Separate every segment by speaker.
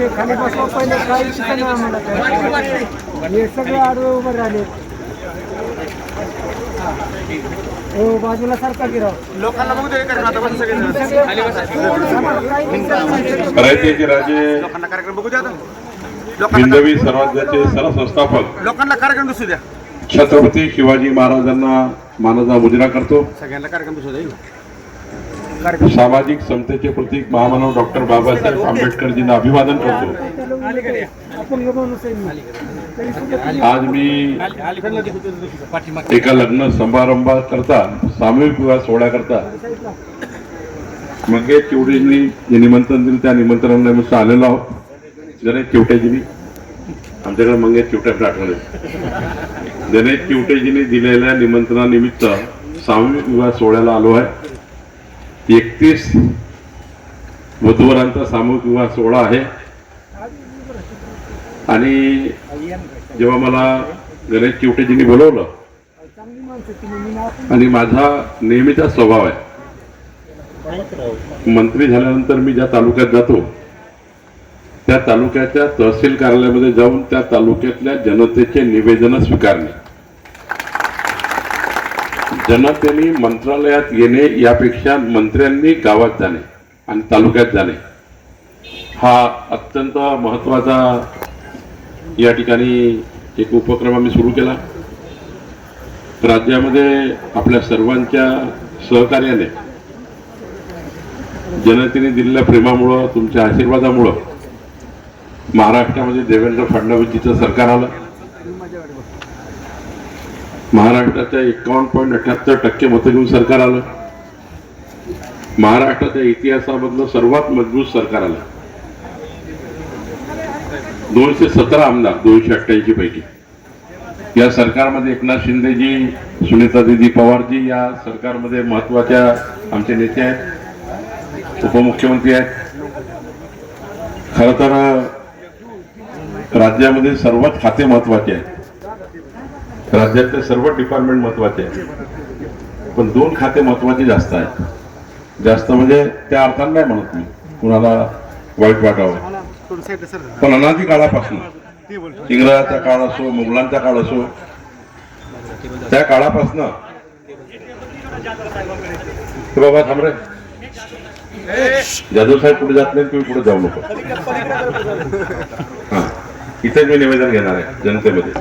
Speaker 1: ते खाली बसवा पहिले काही शिकलं नाही आम्हाला काय. हे सगळे आडवे उभे राहिले. हो बाजूला सारखा गिराव
Speaker 2: लोकांना बघू दे कारण आता बस सगळे
Speaker 3: करायचे राजे
Speaker 2: लोकांना कार्यक्रम बघू द्या आता.
Speaker 3: हिंदवी स्वराज्याचे सरसंस्थापक
Speaker 2: लोकांना कार्यक्रम दिसू द्या.
Speaker 3: छत्रपती शिवाजी महाराजांना मानाचा मुजरा करतो.
Speaker 2: सगळ्यांना कार्यक्रम दिसू द्या.
Speaker 3: सामाजिक समतेचे प्रतीक महामानव डॉक्टर बाबासाहेब आंबेडकरजींना अभिवादन करतो.
Speaker 1: आपण माणूस आहे.
Speaker 3: आज मी एका लग्न समारंभाकरता सामूहिक विवाह सोहळ्याकरता मंगेश चिवटेजींनी जे निमंत्रण दिलं त्या निमंत्रणाला आलेलो आहोत. गणेश चिवटेजींनी आमच्याकडे मंगेश चिवटे आठवले. गणेश चिवटेजींनी दिलेल्या निमंत्रणानिमित्त सामूहिक विवाह सोहळ्याला आलो आहे. 31 वधूवरांचा सामूहिक विवाह सोहळा आहे. आणि जेव्हा मला गणेश चिवटेजींनी बोलवलं आणि माझा नेहमीचा स्वभाव आहे, मंत्री झाल्यानंतर मी ज्या तालुक्यात जातो त्या तालुक्याच्या तहसील कार्यालयामध्ये जाऊन त्या तालुक्यातल्या जनतेचे निवेदन स्वीकारणे, जनतेने मंत्रालयात येणे यापेक्षा मंत्र्यांनी गावात जाणे आणि तालुक्यात जाणे हा अत्यंत महत्त्वाचा या ठिकाणी एक उपक्रम आम्ही सुरू केला. राज्यामध्ये आपल्या सर्वांच्या सहकार्याने जनतेने दिलेल्या प्रेमामुळं, तुमच्या आशीर्वादामुळं महाराष्ट्रामध्ये देवेंद्र फडणवीसजीचं सरकार आलं. महाराष्ट्राच्या 51.78% मतं घेऊन सरकार आलं. महाराष्ट्राच्या इतिहासामधलं सर्वात मजबूत सरकार आलं. 217 आमदार 288 पैकी. या सरकारमध्ये एकनाथ शिंदेजी, सुनीतादीदी पवारजी या सरकारमध्ये महत्वाच्या आमचे नेते आहेत, उपमुख्यमंत्री आहेत. खरं तर राज्यामध्ये सर्वच खाते महत्वाचे आहेत, राज्यातले सर्व डिपार्टमेंट महत्वाचे आहेत, पण 2 खाते महत्वाचे जास्त आहेत. जास्त म्हणजे त्या अर्थाने नाही म्हणत मी, कुणाला वाईट वाटावं, पण अनादी काळापासून इंग्रजाचा काळ असो, मुघलांचा काळ असो, त्या काळापासून बाबा थांब रे, जाधव साहेब पुढे जात नाही, तुम्ही पुढे जाऊ नको. हा, इथे मी निवेदन घेणार आहे जनतेमध्ये.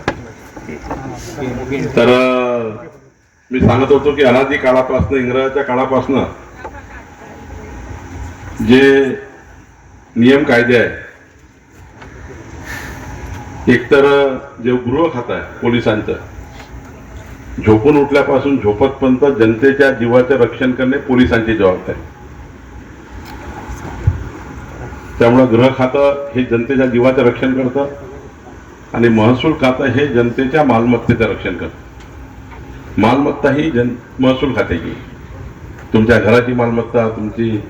Speaker 3: तर मी सांगत होतो की अनादी काळापासून, इंग्रजाच्या काळापासून जे नियम कायदे आहे, एकतर जे गृह खातं आहे पोलिसांचं, झोपून उठल्यापासून झोपतपर्यंत जनतेच्या जीवाचं रक्षण करणे पोलिसांची जबाबदारी. त्यामुळे गृह खातं हे जनतेच्या जीवाचं रक्षण करतं आणि महसूल खातं हे जनतेच्या मालमत्तेचं रक्षण करतं. मालमत्ता ही महसूल खात्याची, तुमच्या घराची मालमत्ता, तुमची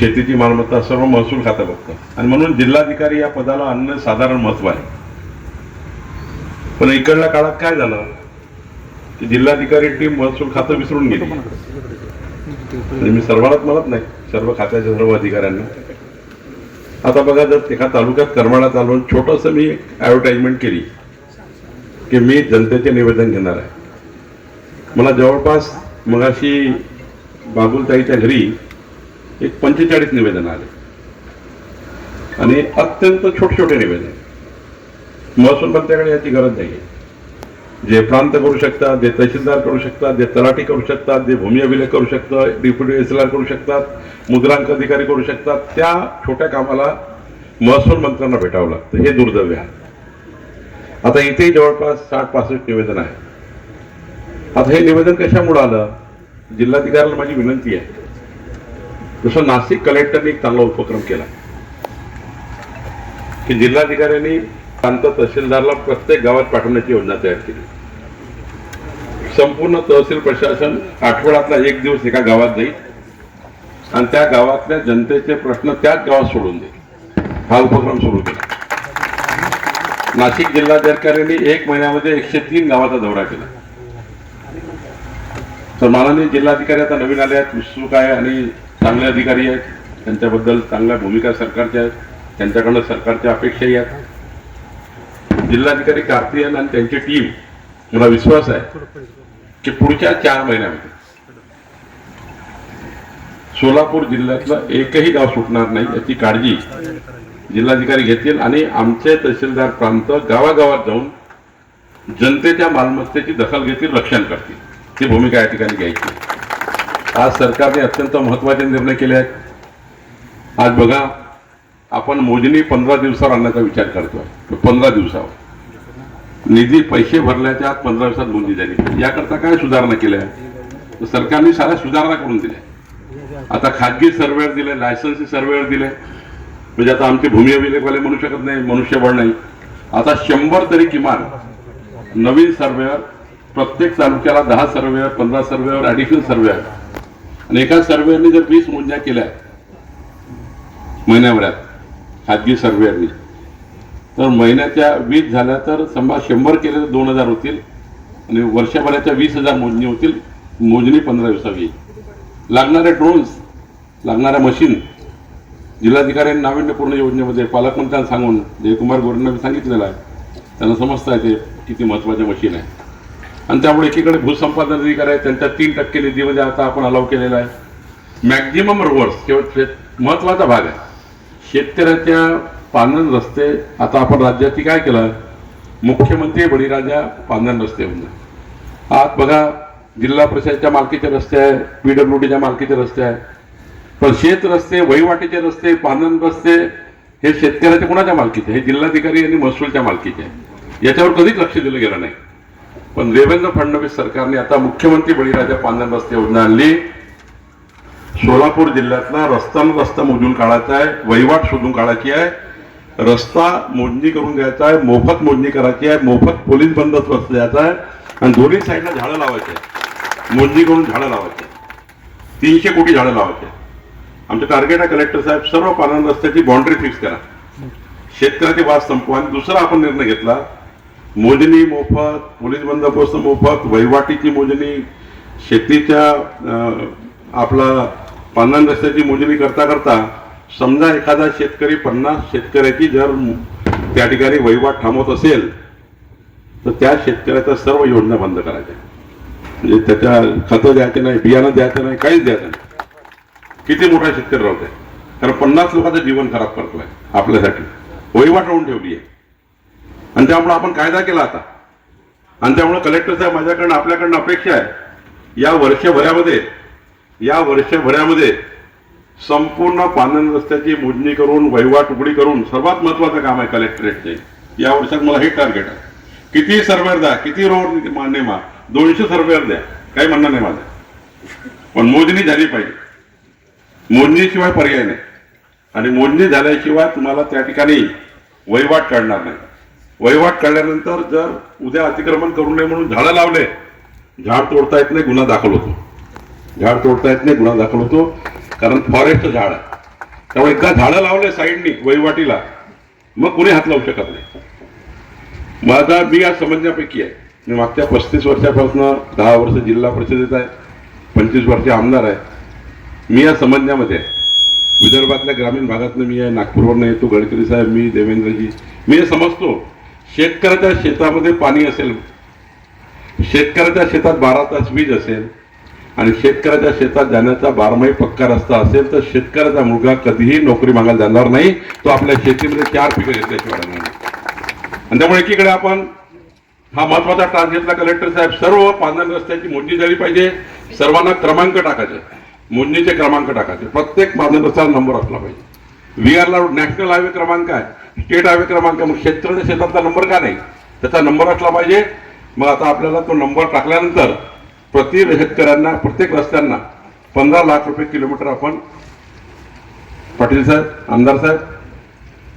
Speaker 3: शेतीची मालमत्ता सर्व महसूल खातं बघतं. आणि म्हणून जिल्हाधिकारी या पदाला अन्य साधारण महत्व आहे. पण इकडल्या काळात काय झालं की जिल्हाधिकारी टीम महसूल खातं विसरून गेली. म्हणजे मी सर्वांनाच म्हणत नाही, सर्व खात्याच्या सर्व अधिकाऱ्यांना. आता बघा, जर एका तालुक्यात करमाळा चालवून छोटंसं मी ॲडव्हर्टाइजमेंट केली की मी जनतेचे निवेदन घेणार आहे, मला जवळपास मगाशी बाबुलताईच्या घरी एक 45 निवेदन आले आणि अत्यंत छोटे छोटे निवेदन. महसूल मंत्र्याकडे याची गरज नाही. जे प्रांत करू शकतात, जे तहसीलदार करू शकतात, जे तलाठी करू शकतात, जे भूमी अभिलेख करू शकतात, डेप्युटी तहसीलदार करू शकतात, मुद्रांक अधिकारी करू शकतात, त्या छोट्या कामाला महसूल मंत्र्यांना भेटावं लागतं. हे दुर्दैव आहे. आता इथेही जवळपास 60-65 निवेदन आहे. आता हे निवेदन कशामुळे आलं? जिल्हाधिकाऱ्याला माझी विनंती आहे, जसं नाशिक कलेक्टरने एक चांगला उपक्रम केला की जिल्हाधिकाऱ्यांनी प्रांत तहसीलदारला प्रत्येक गावात पाठवण्याची योजना तयार केली. संपूर्ण तहसील प्रशासन आठवड्यातला 1 दिवस एका गावात जाईल आणि त्या गावातल्या जनतेचे प्रश्न त्याच गावात सोडून देईल. हा उपक्रम सुरू केला. नाशिक जिल्हाधिकाऱ्यांनी 1 महिन्यामध्ये 103 गावाचा दौरा केला. तर माननीय जिल्हाधिकारी आता नवीन आले आहेत, उत्सुक आहे आणि चांगले अधिकारी आहेत, त्यांच्याबद्दल चांगल्या भूमिका सरकारच्या आहेत. त्यांच्याकडनं सरकारच्या अपेक्षाही आहेत. जिल्हाधिकारी कार्तिकेयन आणि त्यांची टीम, मला विश्वास आहे की पुढच्या 4 महिन्यामध्ये सोलापूर जिल्ह्यातलं एकही गाव सुटणार नाही याची काळजी जिल्हाधिकारी घेतील आणि आमचे तहसीलदार प्रांत गावागावात जाऊन जनतेच्या मालमत्तेची दखल घेतील, रक्षण करतील. ही भूमिका या ठिकाणी घ्यायची. आज सरकारने अत्यंत महत्त्वाचे निर्णय केले आहेत. आज बघा, आपण मोजणी 15 दिवसावर आणण्याचा विचार करतोय. 15 दिवसावर निधी पैसे भरल्याच्या आत 15 दिवसात मोजणी झाली. याकरता काय सुधारणा केल्या? तर सरकारने साऱ्या सुधारणा करून दिल्या. आता खाजगी सर्वेअर दिले, लायसन्सी सर्वेअर दिले. म्हणजे आता आमचे भूमी अभिलेखवाले म्हणू शकत नाही, मनुष्यबळ नाही. आता 100 तरी किमान नवीन सर्वेअर, प्रत्येक तालुक्याला 10 सर्वेअर, 15 सर्वेअर, ॲडिशनल सर्वेअर. आणि एका सर्वेअरने जर 20 मोजण्या केल्या महिन्याभरात खाजगी सर्वेअरनी, तर महिन्याच्या 20 झाल्या तर समजा 100 केले तर 2000 होतील आणि वर्षभराच्या 20,000 मोजणी होतील. मोजणी 15 दिवसात येईल. लागणारे ड्रोन्स, लागणाऱ्या मशीन जिल्हाधिकाऱ्यांनी नाविन्यपूर्ण योजनेमध्ये पालकमंत्र्यांना सांगून जयकुमार गोरेंना सांगितलेलं आहे. त्यांना समजता येते किती महत्त्वाचे मशीन आहे. आणि त्यामुळे एकीकडे भूसंपादन अधिकारी आहे, त्यांच्या 3% निधीमध्ये आता आपण अलाव केलेला आहे. मॅक्झिमम रोवर्स किंवा महत्त्वाचा भाग आहे शेतकऱ्याच्या पांधन रस्ते. आता आपण राज्याची काय केलं, मुख्यमंत्री बळीराजा पांधन रस्ते होऊन आज बघा, जिल्हा परिषदेच्या मालकीचे रस्ते आहे, PWDच्या मालकीचे रस्ते आहे. पण शेत रस्ते, वहिवाटीचे रस्ते, पांधन रस्ते हे शेतकऱ्याच्या कोणाच्या मालकीचे? हे जिल्हाधिकारी आणि महसूलच्या मालकीचे आहे. याच्यावर कधीच लक्ष दिलं गेलं नाही. पण देवेंद्र फडणवीस सरकारने आता मुख्यमंत्री बळीराजा पांधन रस्ते योजना आणली. सोलापूर जिल्ह्यातला रस्ता मोजून काढायचा आहे, वहिवाट शोधून काढायची आहे, रस्ता मोजणी करून द्यायचा आहे, मोफत मोजणी करायची आहे, मोफत पोलीस बंदोबस्त द्यायचा आहे आणि दोन्ही साईडला झाडं लावायचे आहे. मोजणी करून झाडं लावायचे, 300 कोटी झाडं लावायचे. आमचं टार्गेट आहे कलेक्टर साहेब, सर्व पांधन रस्त्याची बाउंड्री फिक्स करा, शेतकऱ्याची वाद संपवा. आणि दुसरा आपण निर्णय घेतला, मोजणी मोफत, पोलीस बंदोबस्त मोफत, वहिवाटीची मोजणी, शेतीच्या आपला पांधन रस्त्याची मोजणी करता करता समजा एखादा शेतकरी 50 शेतकऱ्याची जर त्या ठिकाणी वहिवाट थांबवत असेल तर त्या शेतकऱ्याच्या सर्व योजना बंद करायच्या. म्हणजे त्याच्या खतं द्यायचे नाही, बियाणं द्यायचं नाही, काहीच द्यायचं नाही. किती मोठा शेतकरी राहतोय, कारण 50 लोकांचं जीवन खराब करतोय आपल्यासाठी, वहिवाट राहून ठेवली आहे. आणि त्यामुळे आपण कायदा केला आता. आणि त्यामुळे कलेक्टर साहेब, माझ्याकडनं आपल्याकडनं अपेक्षा आहे या वर्षभरामध्ये संपूर्ण पांधन रस्त्याची मोजणी करून, वहिवाट उघडी करून, सर्वात महत्वाचं काम आहे कलेक्टरेटचे. या वर्षात मला हे टार्गेट आहे. किती सर्वेअर द्या, किती रोड नेमा, 200 सर्वेअर द्या, काही म्हणणं नाही माझं, पण मोजणी झाली पाहिजे. मोजणीशिवाय पर्याय नाही. आणि मोजणी झाल्याशिवाय तुम्हाला त्या ठिकाणी वहिवाट काढणार नाही. वहिवाट काढल्यानंतर जर उद्या अतिक्रमण करू नये म्हणून झाडं लावले, झाड तोडता येत नाही, गुन्हा दाखल होतो. झाड तोडता येत नाही, गुन्हा दाखल होतो, कारण फॉरेस्ट झाड आहे. त्यामुळे एकदा झाडं लावले साईडनी वहिवाटीला, मग कुणी हात लावू शकत नाही. मी या समजण्यापैकी आहे. मी मागच्या 35 वर्षापासून 10 वर्ष जिल्हा परिषदेत आहे, 25 वर्ष आमदार आहे. मी या समजण्यामध्ये आहे. विदर्भातल्या ग्रामीण भागातनं मी आहे, नागपूरवरनं येतो, गडकरी साहेब, मी, देवेंद्रजी. मी हे समजतो, शेतकऱ्याच्या शेतामध्ये पाणी असेल, शेतकऱ्याच्या शेतात 12 तास वीज असेल आणि शेतकऱ्याच्या शेतात जाण्याचा 12माही पक्का रस्ता असेल तर शेतकऱ्याचा मुलगा कधीही नोकरी मागायला जाणार नाही. तो आपल्या शेतीमध्ये 4 पिकं घेतल्याशिवाय नाही. आणि त्यामुळे एकीकडे आपण हा महत्वाचा टास्क घेतला कलेक्टर साहेब, सर्व पांधन रस्त्याची मोजणी झाली पाहिजे. सर्वांना क्रमांक टाकायचे, मोजणीचे क्रमांक टाकायचे, प्रत्येक पांधन रस्त्याला नंबर असला पाहिजे. VRला नॅशनल हायवे क्रमांक आहे, स्टेट हायवे क्रमांक आहे, मग शेतकऱ्याच्या शेतातला नंबर का नाही, त्याचा नंबर असला पाहिजे. मग आता आपल्याला तो नंबर टाकल्यानंतर प्रति शेतकऱ्यांना, प्रत्येक रस्त्यांना 15 लाख रुपये किलोमीटर आपण, पाटील साहेब, आमदार साहेब,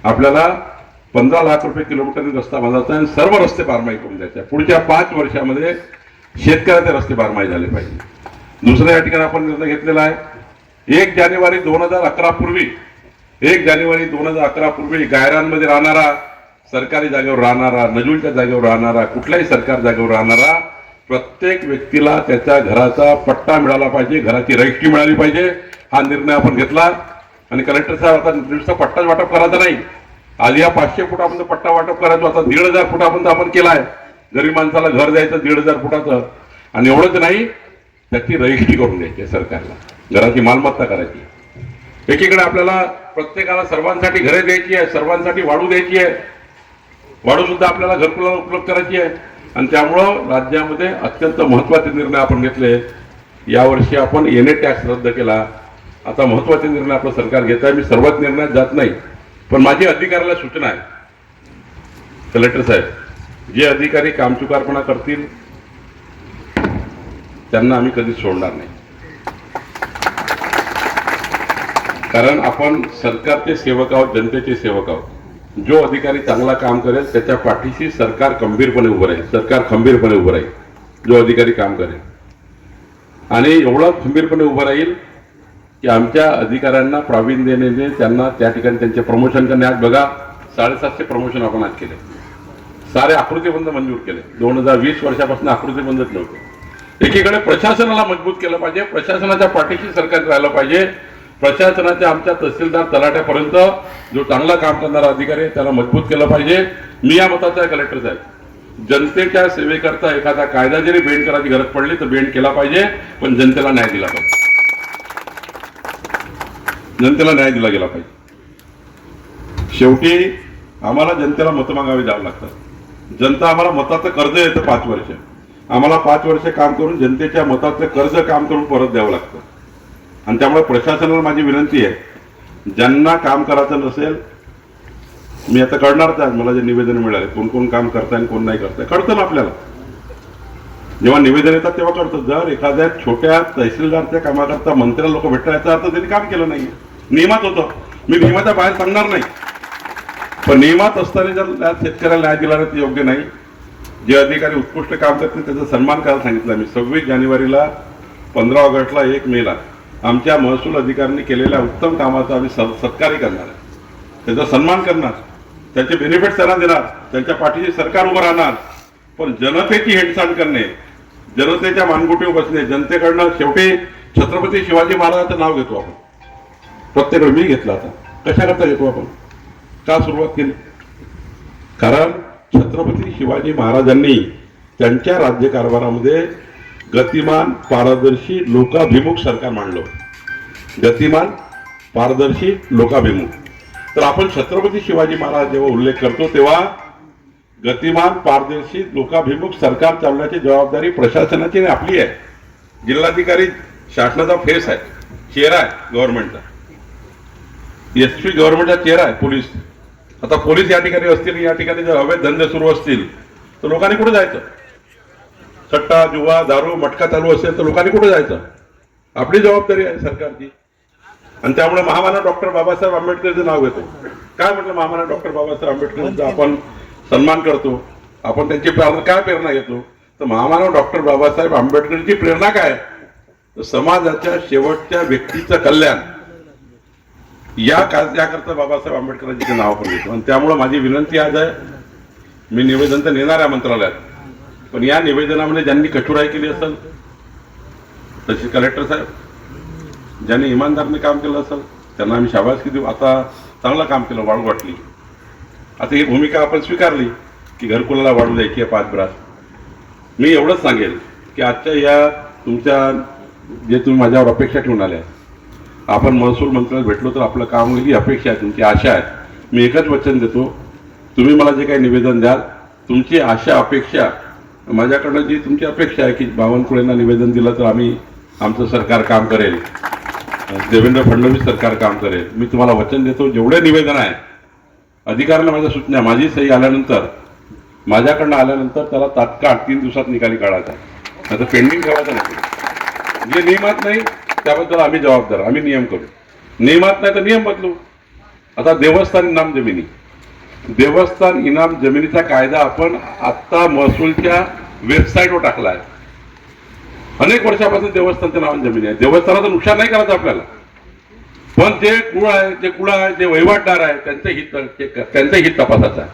Speaker 3: आपल्याला 15 लाख रुपये किलोमीटर रस्ता बांधायचा आहे. सर्व रस्ते 12माही करून द्यायचे. पुढच्या 5 वर्षामध्ये शेतकऱ्याचे रस्ते 12माही झाले पाहिजे. दुसऱ्या या ठिकाणी आपण निर्णय घेतलेला आहे, 1 जानेवारी 2011 पूर्वी, 1 जानेवारी 2011 पूर्वी गायरांमध्ये राहणारा, सरकारी जागेवर राहणारा, नजूलच्या जागेवर राहणारा, कुठल्याही सरकारी जागेवर राहणारा प्रत्येक व्यक्तीला त्याच्या घराचा पट्टा मिळाला पाहिजे, घराची रजिस्ट्री मिळाली पाहिजे. हा निर्णय आपण घेतला. आणि कलेक्टर साहेब आता नुसतं पट्टाच वाटप करायचं नाही, आधी हा 500 फुटापर्यंत पट्टा वाटप करायचो, आता 1,500 फुटापर्यंत आपण केलाय. गरीब माणसाला घर द्यायचं 1,500 फुटाचं, आणि एवढंच नाही त्याची रजिस्ट्री करून द्यायची सरकारला, घराची मालमत्ता करायची. एकीकडे आपल्याला प्रत्येकाला सर्वांसाठी घरे द्यायची आहे, सर्वांसाठी वाढू द्यायची आहे, वाढू सुद्धा आपल्याला घरकुलाला उपलब्ध करायची आहे. आणि त्यामुळं राज्यामध्ये अत्यंत महत्वाचे निर्णय आपण घेतले. यावर्षी आपण एनए टॅक्स रद्द केला. आता महत्वाचे निर्णय आपलं सरकार घेत आहे. मी सर्वच निर्णयात जात नाही, पण माझी अधिकाऱ्याला सूचना आहे, कलेक्टर साहेब, जे अधिकारी कामचुकारपणा करतील त्यांना आम्ही कधीच सोडणार नाही. कारण आपण सरकारचे सेवक आहोत, जनतेचे सेवक आहोत. जो अधिकारी चांगला काम करेल त्याच्या पाठीशी सरकार खंबीरपणे उभं राहील, सरकार खंबीरपणे उभं राहील. जो अधिकारी काम करेल आणि एवढा खंबीरपणे उभं राहील की आमच्या अधिकाऱ्यांना प्रावीण्य देणे, त्यांना त्या ठिकाणी त्यांचे प्रमोशन करणे. आज बघा 750 प्रमोशन आपण आज केले, सारे आकृतीबंध मंजूर केले. 2020 वर्षापासून आकृतीबंधच नव्हते. एकीकडे प्रशासनाला मजबूत केलं पाहिजे, प्रशासनाच्या पाठीशी सरकार राहायला पाहिजे. प्रशासनाच्या आमच्या तहसीलदार तलाट्यापर्यंत जो चांगला काम करणारा अधिकारी आहे त्याला मजबूत केलं पाहिजे. मी या मताचा आहे कलेक्टर साहेब, जनतेच्या सेवेकरता एखादा कायदा जरी बेंड करायची गरज पडली तर बेंड केला पाहिजे, पण जनतेला न्याय दिला पाहिजे, जनतेला न्याय दिला गेला पाहिजे. शेवटी आम्हाला जनतेला मतं मागावी जावं लागतात. जनता आम्हाला मताचं कर्ज येतं 5 वर्ष, आम्हाला 5 वर्ष काम करून जनतेच्या मताचं कर्ज काम करून परत द्यावं लागतं. आणि त्यामुळे प्रशासनाला माझी विनंती आहे, ज्यांना काम करायचं नसेल, मी आता कळणारच आहे मला जे निवेदन मिळाले, कोण कोण काम करताय आणि कोण नाही करताय कळतं ना आपल्याला. जेव्हा निवेदन येतात तेव्हा कळतं. जर एखाद्या छोट्या तहसीलदारच्या कामाकरता मंत्र्याला लोक भेटायचा अर्थ त्यांनी काम केलं नाही, नियमात होतं. मी नियमाच्या बाहेर सांगणार नाही, पण नियमात असताना जर शेतकऱ्याला न्याय दिला नाही ते योग्य नाही. जे अधिकारी उत्कृष्ट काम करतील त्याचा सन्मान करायला सांगितलं मी. 26 जानेवारीला, 15 ऑगस्टला, 1 मेला आमच्या महसूल अधिकाऱ्यांनी केलेल्या उत्तम कामाचा आम्ही सत्कारही करणार आहे, त्याचा सन्मान करणार, त्याचे बेनिफिट त्यांना देणार, त्यांच्या पाठीशी सरकार उभं राहणार. पण जनतेची हेळसांड करणे, जनतेच्या मानगुटीवर बसणे, जनतेकडनं शेवटी छत्रपती शिवाजी महाराजांचं नाव घेतो आपण, प्रत्येक वेळी मी घेतलं. आता कशाकरता घेतो आपण, का सुरुवात केली? कारण छत्रपती शिवाजी महाराजांनी त्यांच्या राज्यकारभारामध्ये गतिमान, पारदर्शी, लोकाभिमुख सरकार मांडलं. गतिमान, पारदर्शी, लोकाभिमुख. तर आपण छत्रपती शिवाजी महाराज जेव्हा उल्लेख करतो तेव्हा गतिमान, पारदर्शी, लोकाभिमुख सरकार चालवण्याची जबाबदारी प्रशासनाची आणि आपली आहे. जिल्हाधिकारी शासनाचा फेस आहे, चेहरा आहे गव्हर्नमेंटचा. एसपी गव्हर्नमेंटचा चेहरा आहे पोलीस. आता पोलीस या ठिकाणी असतील, या ठिकाणी जर अवैध धंदे सुरू असतील तर लोकांनी कुठे जायचं? सट्टा, जुवा, दारू, मटका चालू असेल तर लोकांनी कुठे जायचं? आपली जबाबदारी आहे सरकारची. आणि त्यामुळे महामानव डॉक्टर बाबासाहेब आंबेडकरचं नाव घेतो. काय म्हटलं, महामानव डॉक्टर बाबासाहेब आंबेडकरांचा आपण सन्मान करतो, आपण त्यांची काय प्रेरणा घेतो? तर महामानव डॉक्टर बाबासाहेब आंबेडकरची प्रेरणा काय? तर समाजाच्या शेवटच्या व्यक्तीचं कल्याण, याकरता बाबासाहेब आंबेडकरांचे नाव आपण घेतो. आणि त्यामुळे माझी विनंती आज आहे, मी निवेदन तर नेणार आहे मंत्रालयात, पण या निवेदनामध्ये ज्यांनी कठोराई केली असेल, तसे कलेक्टर साहेब ज्यांनी इमानदारीने काम केलं असेल त्यांना आम्ही शाबासकी देऊ. आता चांगलं काम केलं, वाढू वाटली. आता ही भूमिका आपण स्वीकारली की घरकुलाला वाढू द्यायची आहे 5 ब्रास. मी एवढंच सांगेल की आजच्या या तुमच्या जे तुम्ही माझ्यावर अपेक्षा ठेवून आल्या, आपण महसूल मंत्र्याला भेटलो तर आपलं काम होईल ही अपेक्षा आहे, तुमची आशा आहे. मी एकच वचन देतो, तुम्ही मला जे काही निवेदन द्याल, तुमची आशा, अपेक्षा, माझ्याकडनं जी तुमची अपेक्षा आहे की बावनकुळेंना निवेदन दिलं तर आमचं सरकार काम करेल, देवेंद्र फडणवीस सरकार काम करेल. मी तुम्हाला वचन देतो, जेवढे निवेदन आहे अधिकाऱ्यांना माझ्या सूचना, माझी सही आल्यानंतर, माझ्याकडनं आल्यानंतर त्याला तात्काळ 3 दिवसात निकाली काढायचा, नाही तर पेंडिंग ठेवायचं नाही. जे नियमात नाही त्याबद्दल आम्ही जबाबदार, आम्ही नियम करू. नियमात नाही तर नियम बदलू. आता देवस्थान इनाम जमिनी, देवस्थान इनाम जमिनीचा कायदा आपण आत्ता महसूलच्या वेबसाईटवर टाकला आहे. अनेक वर्षापासून देवस्थानच्या नावाने जमिनी आहे. देवस्थानाचं नुकसान नाही करायचं आपल्याला, पण जे कुळ आहे, जे वहिवाटदार आहे त्यांचं हित तपासायचं आहे.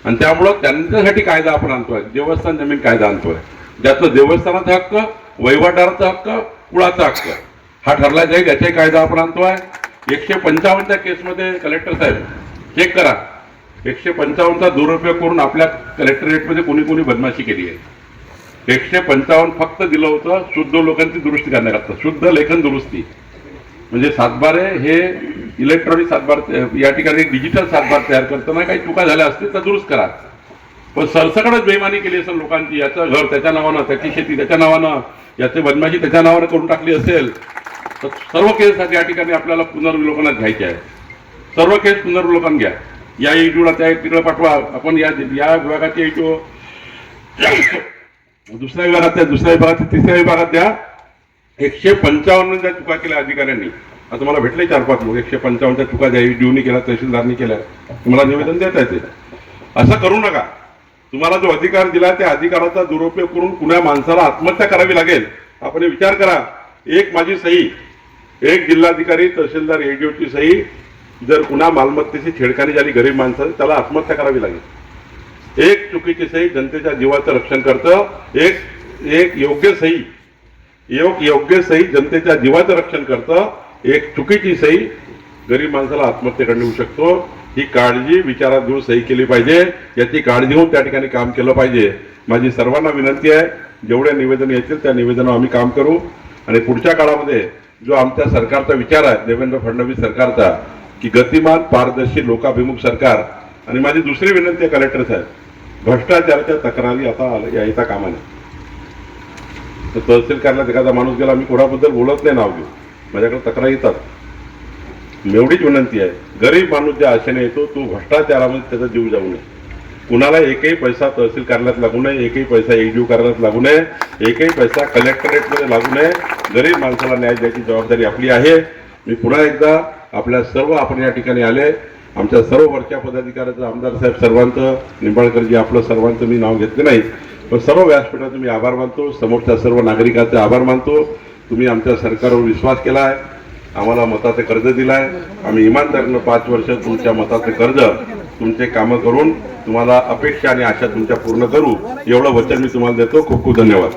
Speaker 3: आणि त्यामुळं त्यांच्यासाठी कायदा आपण आणतोय, देवस्थान जमीन कायदा आणतोय, ज्यातलं देवस्थानाचा हक्क, वहिवाटदाराचा हक्क, कुळाचा हक्क हा ठरला जाईल, याचाही कायदा आपण आणतोय. 155च्या केसमध्ये कलेक्टर साहेब चेक करा, 155चा दुरुपयोग करून आपल्या कलेक्टरेटमध्ये कोणी कोणी बदमाशी केली आहे. 155 फक्त दिलं होतं शुद्ध लोकांची दुरुस्ती करण्याकरता, शुद्ध लेखन दुरुस्ती. म्हणजे सातबारे हे इलेक्ट्रॉनिक सातबार, या ठिकाणी डिजिटल सातबार तयार करताना काही चुका झाल्या असतील तर दुरुस्त करा. पण सरसकटच बेईमानी केली असेल लोकांची, याचं घर त्याच्या नावानं, त्याची शेती त्याच्या नावानं, याची बदमाशी त्याच्या नावानं करून टाकली असेल तर सर्व केससाठी या ठिकाणी आपल्याला पुनर्विलोकनात घ्यायचे आहे. सर्व केस पुनर्विलोकन घ्या. या ईडूला त्या तिकडे पाठवा, आपण या विभागाची ईडू दुसऱ्या विभागात, दुसऱ्या विभागात, तिसऱ्या विभागात द्या. 155 ज्या चुका केल्या अधिकाऱ्यांनी, आता मला भेटले 4-5 लोक, 155च्या चुका ज्या ईडूनी केल्या, तहसीलदारनी केल्या, तुम्हाला निवेदन देता येते. असं करू नका. तुम्हाला जो अधिकार दिला त्या अधिकाराचा दुरुपयोग करून कुण्या माणसाला आत्महत्या करावी लागेल, आपण विचार करा. एक माझी सही, एक जिल्हाधिकारी, तहसीलदार, एडीओची सही, जर कुणा मालमत्तेची छेडखानी झाली गरीब माणसाची, त्याला आत्महत्या करावी लागेल. एक चुकीची सही जनतेच्या जीवाचं रक्षण करतं. एक योग्य सही, योग्य सही जनतेच्या जीवाचं रक्षण करतं. एक चुकीची सही गरीब माणसाला आत्महत्येकडे नेऊ शकतो. ही काळजी विचारात घेऊन सही केली पाहिजे. याची काळजी घेऊन त्या ठिकाणी काम केलं पाहिजे. माझी सर्वांना विनंती आहे, जेवढे निवेदन येतील त्या निवेदनावर आम्ही काम करू. आणि पुढच्या काळामध्ये जो आमच्या सरकारचा विचार आहे, देवेंद्र फडणवीस सरकारचा, की गतिमान, पारदर्शी, लोकाभिमुख सरकार. आणि माझी दुसरी विनंती आहे कलेक्टर साहेब, भ्रष्टाचाराच्या तक्रारी आता यायचा कामा नाही. तर तहसील कार्यालयात एखादा माणूस गेला, मी कोणाबद्दल बोलत नाही, नाव घेऊ, माझ्याकडे तक्रार येतात. एवढीच विनंती आहे, गरीब माणूस ज्या आशेने येतो तो भ्रष्टाचारामध्ये त्याचा जीव जाऊ नये. कुणाला एकही पैसा तहसील कार्यालयात लागू नये, एकही पैसा एडीओ कार्यालयात लागू नये, एकही पैसा कलेक्टरेटमध्ये लागू नये. गरीब माणसाला न्याय द्यायची जबाबदारी आपली आहे. मी पुन्हा एकदा आपल्या सर्व, आपण या ठिकाणी आले, आमच्या सर्व वरच्या पदाधिकाऱ्याचं, आमदार साहेब सर्वांचं, निंबाळकरजी आपलं सर्वांचं मी नाव घेतलं नाही, पण सर्व व्यासपीठाचं मी आभार मानतो. समोरच्या सर्व नागरिकांचे आभार मानतो. तुम्ही आमच्या सरकारवर विश्वास केला आहे, आम्हाला मताचे कर्ज दिलं आहे. आम्ही इमानदारीनं 5 वर्ष तुमच्या मताचे कर्ज, तुमचे कामं करून तुम्हाला अपेक्षा आणि आशा तुमच्या पूर्ण करू, एवढं वचन मी तुम्हाला देतो. खूप खूप धन्यवाद.